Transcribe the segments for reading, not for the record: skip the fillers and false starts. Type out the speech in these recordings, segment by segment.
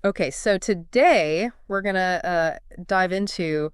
Okay, so today we're gonna dive into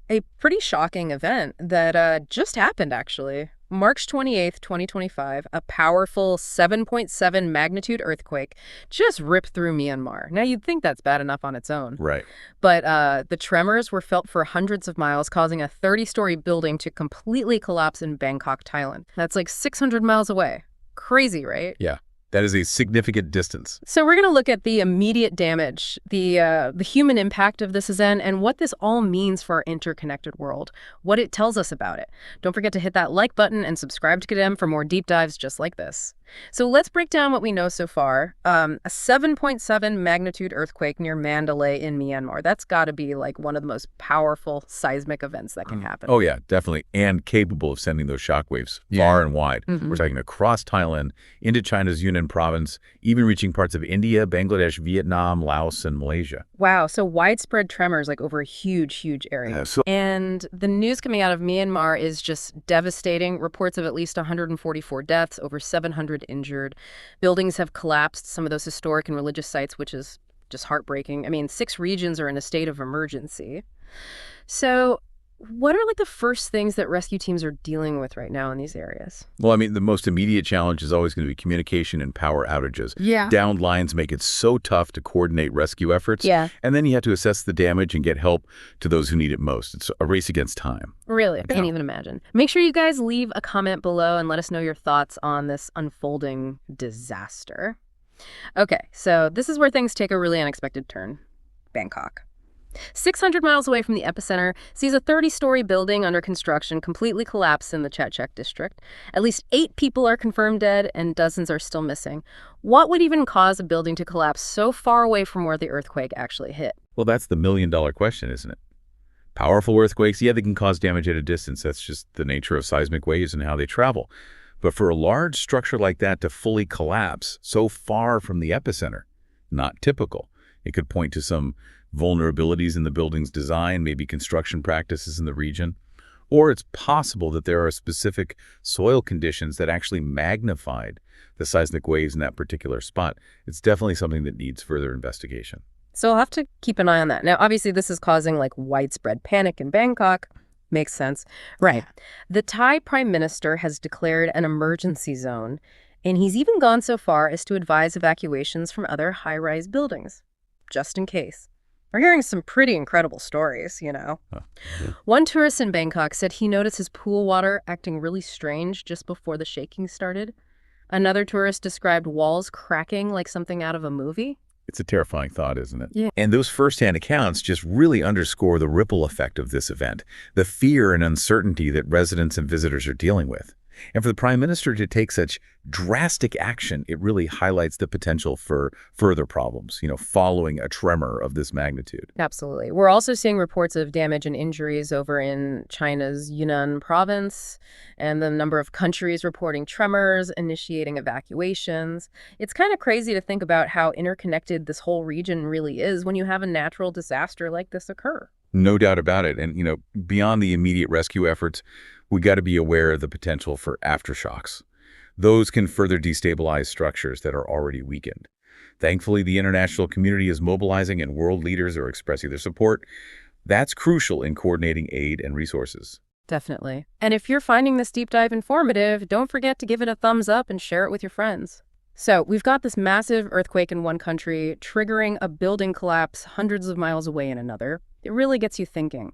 a pretty shocking event that just happened, actually. March 28th, 2025, a powerful 7.7 magnitude earthquake just ripped through Myanmar. Now, you'd think that's bad enough on its own, Right. but the tremors were felt for hundreds of miles, causing a 30-story building to completely collapse in Bangkok, Thailand. That's like 600 miles away. Crazy, right? Yeah. That is a significant distance. So we're going to look at the immediate damage, the human impact of this event, and what this all means for our interconnected world, what it tells us about it. Don't forget to hit that like button and subscribe to Kadem for more deep dives just like this. So let's break down what we know so far. A 7.7 magnitude earthquake near Mandalay in Myanmar. That's got to be like one of the most powerful seismic events that can happen. Oh, yeah, definitely. And capable of sending those shockwaves far and wide. We're talking across Thailand, into China's Yunnan province, even reaching parts of India, Bangladesh, Vietnam, Laos, and Malaysia. Wow, so widespread tremors like over a huge, huge area. And the news coming out of Myanmar is just devastating. Reports of at least 144 deaths, over 700 injured. Buildings have collapsed, some of those historic and religious sites, which is just heartbreaking. I mean, 6 regions are in a state of emergency. So what are like the first things that rescue teams are dealing with right now in these areas? Well, I mean, the most immediate challenge is always going to be communication and power outages. Yeah. Downed lines make it so tough to coordinate rescue efforts. Yeah. And then you have to assess the damage and get help to those who need it most. It's a race against time. Really? I can't even imagine. Make sure you guys leave a comment below and let us know your thoughts on this unfolding disaster. Okay, so this is where things take a really unexpected turn. Bangkok. 600 miles away from the epicenter, sees a 30-story building under construction completely collapse in the Chatuchak district. At least 8 people are confirmed dead and dozens are still missing. What would even cause a building to collapse so far away from where the earthquake actually hit? Well, that's the million-dollar question, isn't it? Powerful earthquakes, yeah, they can cause damage at a distance. That's just the nature of seismic waves and how they travel. But for a large structure like that to fully collapse so far from the epicenter, not typical. It could point to some vulnerabilities in the building's design, maybe construction practices in the region. Or it's possible that there are specific soil conditions that actually magnified the seismic waves in that particular spot. It's definitely something that needs further investigation. So I'll have to keep an eye on that. Now, obviously, this is causing like widespread panic in Bangkok. Makes sense. Right. The Thai prime minister has declared an emergency zone, and he's even gone so far as to advise evacuations from other high-rise buildings, just in case. We're hearing some pretty incredible stories, you know. One tourist in Bangkok said he noticed his pool water acting really strange just before the shaking started. Another tourist described walls cracking like something out of a movie. It's a terrifying thought, isn't it? Yeah. And those firsthand accounts just really underscore the ripple effect of this event, the fear and uncertainty that residents and visitors are dealing with. And for the Prime Minister to take such drastic action, it really highlights the potential for further problems, following a tremor of this magnitude. Absolutely. We're also seeing reports of damage and injuries over in China's Yunnan province, and the number of countries reporting tremors, initiating evacuations. It's kind of crazy to think about how interconnected this whole region really is when you have a natural disaster like this occur. No doubt about it. And, beyond the immediate rescue efforts, we got to be aware of the potential for aftershocks. Those can further destabilize structures that are already weakened. Thankfully, the international community is mobilizing and world leaders are expressing their support. That's crucial in coordinating aid and resources. Definitely. And if you're finding this deep dive informative, don't forget to give it a thumbs up and share it with your friends. So we've got this massive earthquake in one country, triggering a building collapse hundreds of miles away in another. It really gets you thinking.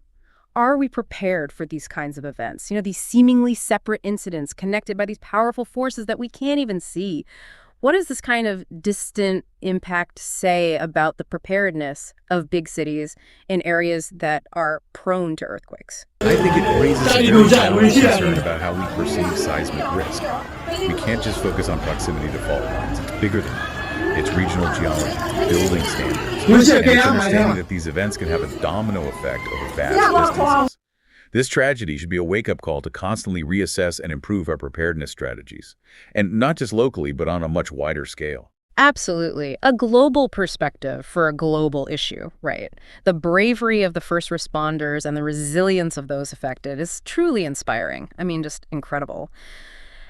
Are we prepared for these kinds of events? These seemingly separate incidents connected by these powerful forces that we can't even see. What does this kind of distant impact say about the preparedness of big cities in areas that are prone to earthquakes? I think it raises a very valid concern about how we perceive seismic risk. We can't just focus on proximity to fault lines. It's bigger than that. It's regional geology, building standards, and it's understanding that these events can have a domino effect over vast distances. This tragedy should be a wake-up call to constantly reassess and improve our preparedness strategies, and not just locally, but on a much wider scale. Absolutely. A global perspective for a global issue, right? The bravery of the first responders and the resilience of those affected is truly inspiring. I mean, just incredible.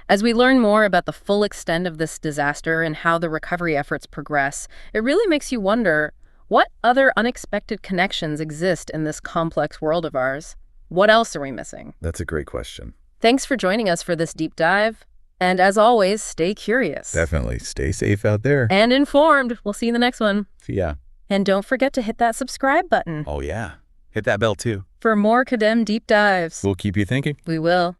As we learn more about the full extent of this disaster and how the recovery efforts progress, it really makes you wonder, What other unexpected connections exist in this complex world of ours? What else are we missing? That's a great question. Thanks for joining us for this deep dive. And as always, stay curious. Definitely. Stay safe out there. And informed. We'll see you in the next one. See ya. And don't forget to hit that subscribe button Oh, yeah. Hit that bell, too. for more Kadem deep dives. We'll keep you thinking. We will.